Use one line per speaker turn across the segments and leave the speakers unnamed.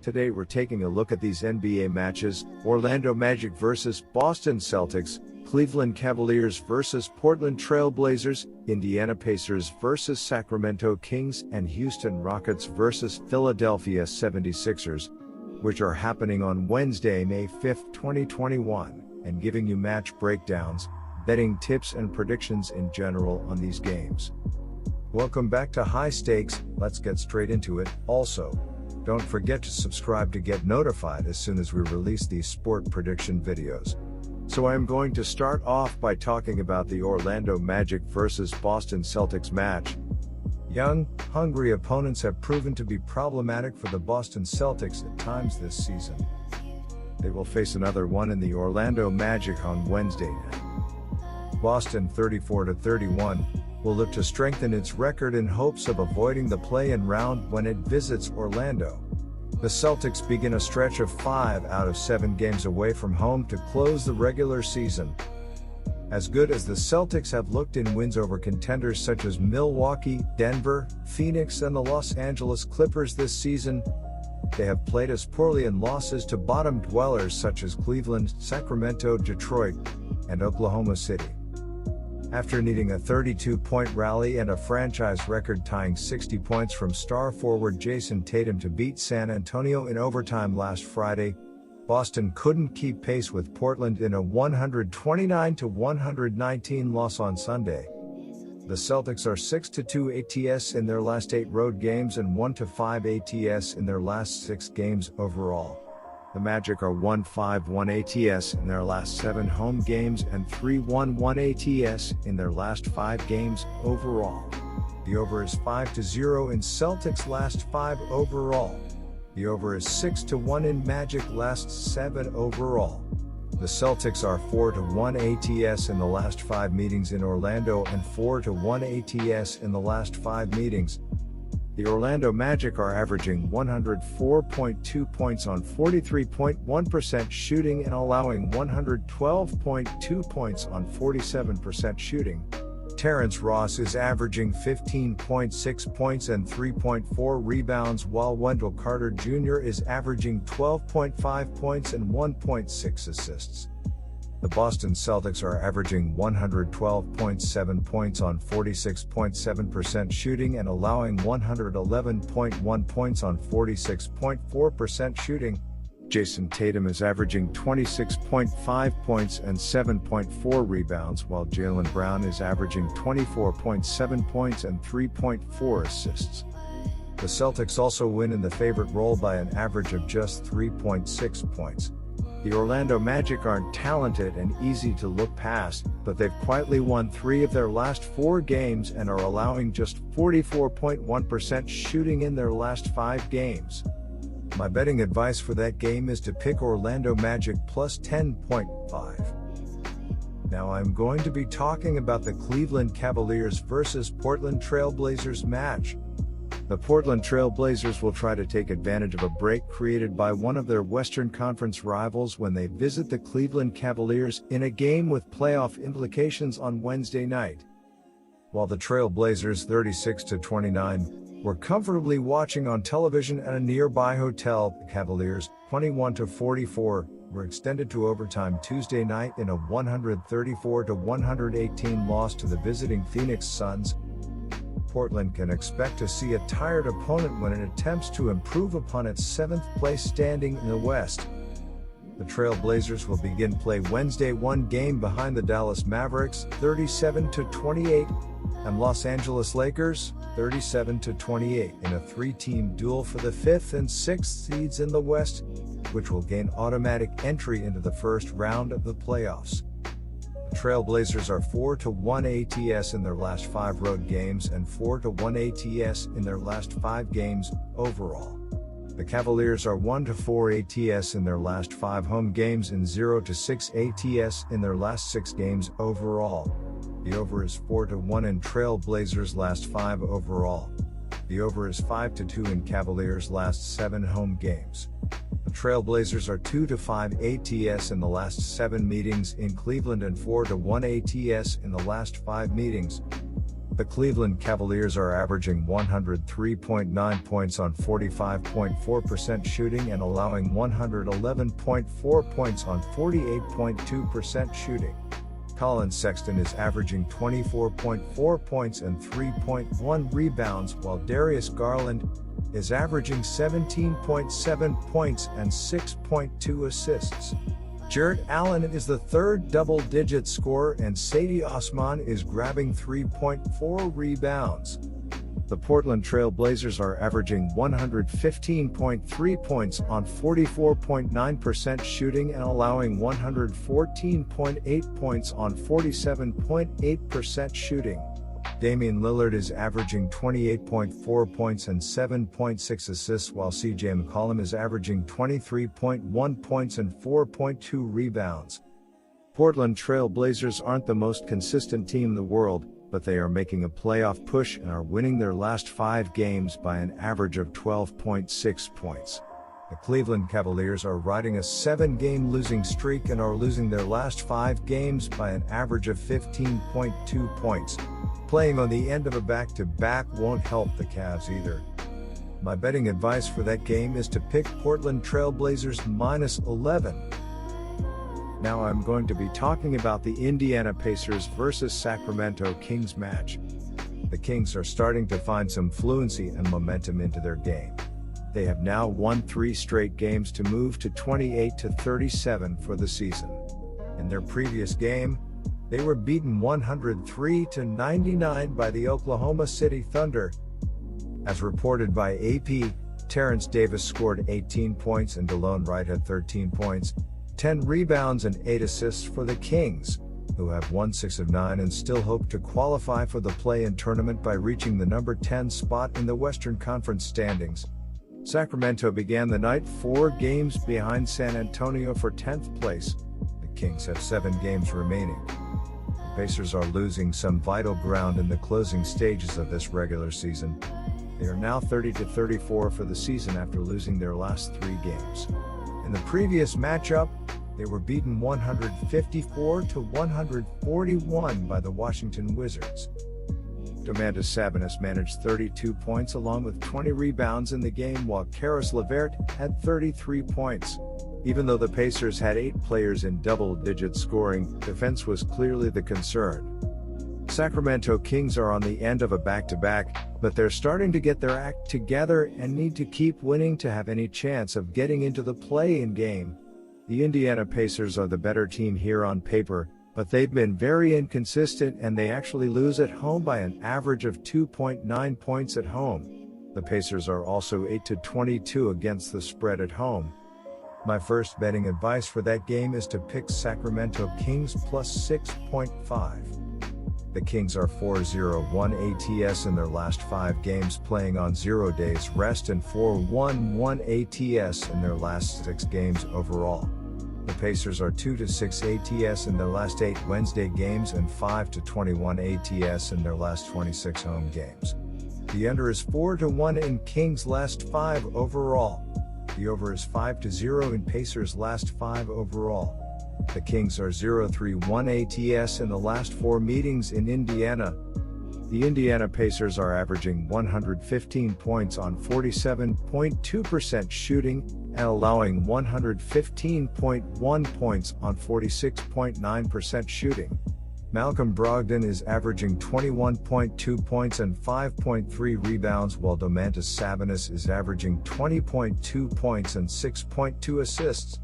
Today we're taking a look at these NBA matches: Orlando Magic vs. Boston Celtics, Cleveland Cavaliers vs. Portland Trail Blazers, Indiana Pacers vs. Sacramento Kings, and Houston Rockets vs. Philadelphia 76ers, which are happening on Wednesday, May 5, 2021, and giving you match breakdowns, betting tips and predictions in general on these games. Welcome back to High Stakes. Let's get straight into it. Also, don't forget to subscribe to get notified as soon as we release these sport prediction videos. So I am going to start off by talking about the Orlando Magic vs. Boston Celtics match. Young, hungry opponents have proven to be problematic for the Boston Celtics at times this season. They will face another one in the Orlando Magic on Wednesday night. Boston, 34-31, will look to strengthen its record in hopes of avoiding the play-in round when it visits Orlando. The Celtics begin a stretch of 5 out of 7 games away from home to close the regular season. As good as the Celtics have looked in wins over contenders such as Milwaukee, Denver, Phoenix, and the Los Angeles Clippers this season, they have played as poorly in losses to bottom dwellers such as Cleveland, Sacramento, Detroit, and Oklahoma City. After needing a 32-point rally and a franchise record-tying 60 points from star forward Jayson Tatum to beat San Antonio in overtime last Friday, Boston couldn't keep pace with Portland in a 129-119 loss on Sunday. The Celtics are 6-2 ATS in their last 8 road games and 1-5 ATS in their last 6 games overall. The Magic are 1-5-1 ATS in their last 7 home games and 3-1-1 ATS in their last 5 games overall. The over is 5-0 in Celtics' last 5 overall. The over is 6-1 in Magic last 7 overall. The Celtics are 4-1 ATS in the last 5 meetings in Orlando and 4-1 ATS in the last 5 meetings. The Orlando Magic are averaging 104.2 points on 43.1% shooting and allowing 112.2 points on 47% shooting. Terrence Ross is averaging 15.6 points and 3.4 rebounds, while Wendell Carter Jr. is averaging 12.5 points and 1.6 assists. The Boston Celtics are averaging 112.7 points on 46.7% shooting and allowing 111.1 points on 46.4% shooting. Jayson Tatum is averaging 26.5 points and 7.4 rebounds, while Jaylen Brown is averaging 24.7 points and 3.4 assists. The Celtics also win in the favorite role by an average of just 3.6 points. The Orlando Magic aren't talented and easy to look past, but they've quietly won 3 of their last 4 games and are allowing just 44.1% shooting in their last 5 games. My betting advice for that game is to pick Orlando Magic plus 10.5. Now I'm going to be talking about the Cleveland Cavaliers vs. Portland Trail Blazers match. The Portland Trail Blazers will try to take advantage of a break created by one of their Western Conference rivals when they visit the Cleveland Cavaliers in a game with playoff implications on Wednesday night. While the Trail Blazers 36-29 were comfortably watching on television at a nearby hotel, the Cavaliers 21-44 were extended to overtime Tuesday night in a 134-118 loss to the visiting Phoenix Suns. Portland can expect to see a tired opponent when it attempts to improve upon its 7th place standing in the West. The Trail Blazers will begin play Wednesday 1 game behind the Dallas Mavericks 37-28 and Los Angeles Lakers 37-28 in a 3-team duel for the 5th and 6th seeds in the West, which will gain automatic entry into the first round of the playoffs. The Trail Blazers are 4-1 ATS in their last 5 road games and 4-1 ATS in their last 5 games overall. The Cavaliers are 1-4 ATS in their last 5 home games and 0-6 ATS in their last 6 games overall. The over is 4-1 in Trail Blazers' last 5 overall. The over is 5-2 in Cavaliers' last 7 home games. The Trail Blazers are 2-5 ATS in the last 7 meetings in Cleveland and 4-1 ATS in the last 5 meetings. The Cleveland Cavaliers are averaging 103.9 points on 45.4% shooting and allowing 111.4 points on 48.2% shooting. Collin Sexton is averaging 24.4 points and 3.1 rebounds, while Darius Garland is averaging 17.7 points and 6.2 assists. Jarrett Allen is the third double-digit scorer, and Sadie Osman is grabbing 3.4 rebounds. The Portland Trail Blazers are averaging 115.3 points on 44.9% shooting and allowing 114.8 points on 47.8% shooting. Damian Lillard is averaging 28.4 points and 7.6 assists, while CJ McCollum is averaging 23.1 points and 4.2 rebounds. Portland Trail Blazers aren't the most consistent team in the world, but they are making a playoff push and are winning their last 5 games by an average of 12.6 points. The Cleveland Cavaliers are riding a 7-game losing streak and are losing their last 5 games by an average of 15.2 points. Playing on the end of a back-to-back won't help the Cavs either. My betting advice for that game is to pick Portland Trail Blazers -11. Now I'm going to be talking about the Indiana Pacers versus Sacramento Kings match. The Kings are starting to find some fluency and momentum into their game. They have now won 3 straight games to move to 28-37 for the season. In their previous game, they were beaten 103-99 by the Oklahoma City Thunder. As reported by AP, Terrence Davis scored 18 points and Delon Wright had 13 points, 10 rebounds and 8 assists for the Kings, who have won 6 of 9 and still hope to qualify for the play-in tournament by reaching the number 10 spot in the Western Conference standings. Sacramento began the night 4 games behind San Antonio for 10th place. The Kings have 7 games remaining. The Pacers are losing some vital ground in the closing stages of this regular season. They are now 30-34 for the season after losing their last 3 games. In the previous matchup, they were beaten 154-141 by the Washington Wizards. Domantas Sabonis managed 32 points along with 20 rebounds in the game, while Caris LeVert had 33 points. Even though the Pacers had 8 players in double-digit scoring, defense was clearly the concern. Sacramento Kings are on the end of a back-to-back, but they're starting to get their act together and need to keep winning to have any chance of getting into the play-in game. The Indiana Pacers are the better team here on paper, but they've been very inconsistent and they actually lose at home by an average of 2.9 points at home. The Pacers are also 8-22 against the spread at home. My first betting advice for that game is to pick Sacramento Kings plus 6.5. The Kings are 4-0-1 ATS in their last 5 games, playing on 0 days rest, and 4-1-1 ATS in their last 6 games overall. The Pacers are 2-6 ATS in their last 8 Wednesday games and 5-21 ATS in their last 26 home games. The under is 4-1 in Kings' last 5 overall. The over is 5-0 in Pacers' last 5 overall. The Kings are 0-3-1 ATS in the last 4 meetings in Indiana. The Indiana Pacers are averaging 115 points on 47.2% shooting and allowing 115.1 points on 46.9% shooting. Malcolm Brogdon is averaging 21.2 points and 5.3 rebounds, while Domantas Sabonis is averaging 20.2 points and 6.2 assists.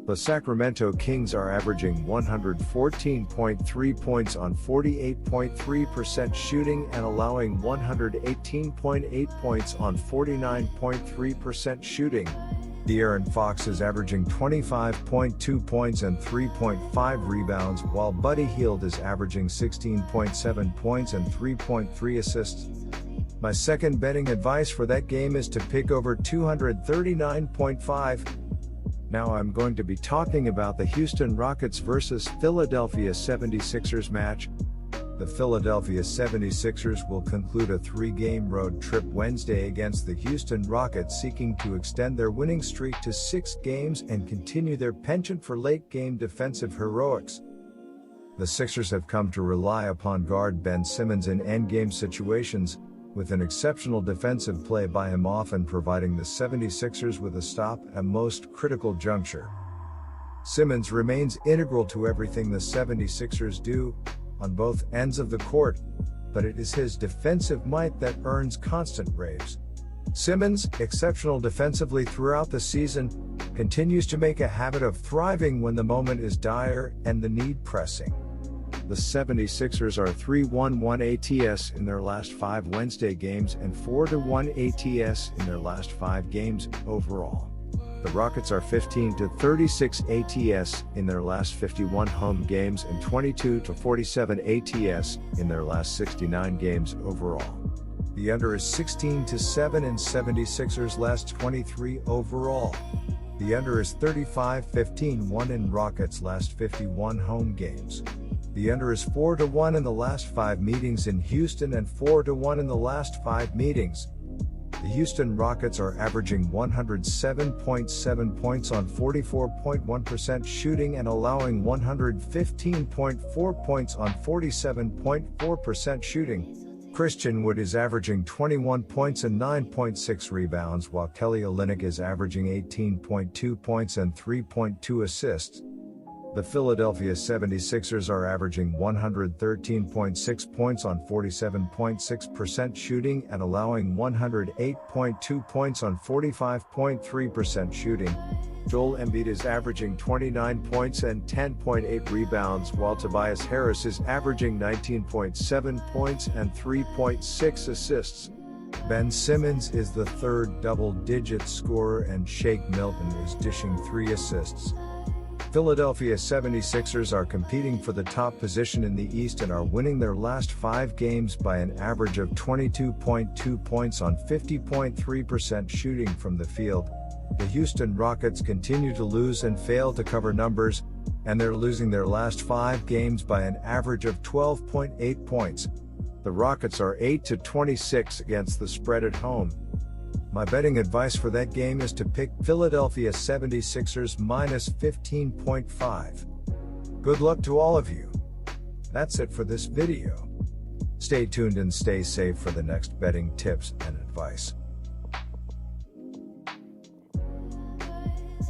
The Sacramento Kings are averaging 114.3 points on 48.3% shooting and allowing 118.8 points on 49.3% shooting. De'Aaron Fox is averaging 25.2 points and 3.5 rebounds, while Buddy Hield is averaging 16.7 points and 3.3 assists. My second betting advice for that game is to pick over 239.5. Now I'm going to be talking about the Houston Rockets versus Philadelphia 76ers match. The Philadelphia 76ers will conclude a 3-game road trip Wednesday against the Houston Rockets, seeking to extend their winning streak to 6 games and continue their penchant for late-game defensive heroics. The Sixers have come to rely upon guard Ben Simmons in endgame situations, with an exceptional defensive play by him often providing the 76ers with a stop at most critical juncture. Simmons remains integral to everything the 76ers do, on both ends of the court, but it is his defensive might that earns constant praise. Simmons, exceptional defensively throughout the season, continues to make a habit of thriving when the moment is dire and the need pressing. The 76ers are 3-1-1 ATS in their last 5 Wednesday games and 4-1 ATS in their last 5 games overall. The Rockets are 15-36 ATS in their last 51 home games and 22-47 ATS in their last 69 games overall. The under is 16-7 in 76ers last 23 overall. The under is 35-15-1 in Rockets last 51 home games. The under is 4-1 in the last 5 meetings in Houston and 4-1 in the last 5 meetings. The Houston Rockets are averaging 107.7 points on 44.1% shooting and allowing 115.4 points on 47.4% shooting. Christian Wood is averaging 21 points and 9.6 rebounds, while Kelly Olynyk is averaging 18.2 points and 3.2 assists. The Philadelphia 76ers are averaging 113.6 points on 47.6% shooting and allowing 108.2 points on 45.3% shooting. Joel Embiid is averaging 29 points and 10.8 rebounds, while Tobias Harris is averaging 19.7 points and 3.6 assists. Ben Simmons is the third double-digit scorer and Shake Milton is dishing 3 assists. Philadelphia 76ers are competing for the top position in the East and are winning their last 5 games by an average of 22.2 points on 50.3% shooting from the field. The Houston Rockets continue to lose and fail to cover numbers, and they're losing their last 5 games by an average of 12.8 points. The Rockets are 8-26 against the spread at home. My betting advice for that game is to pick Philadelphia 76ers minus 15.5. Good luck to all of you. That's it for this video. Stay tuned and stay safe for the next betting tips and advice.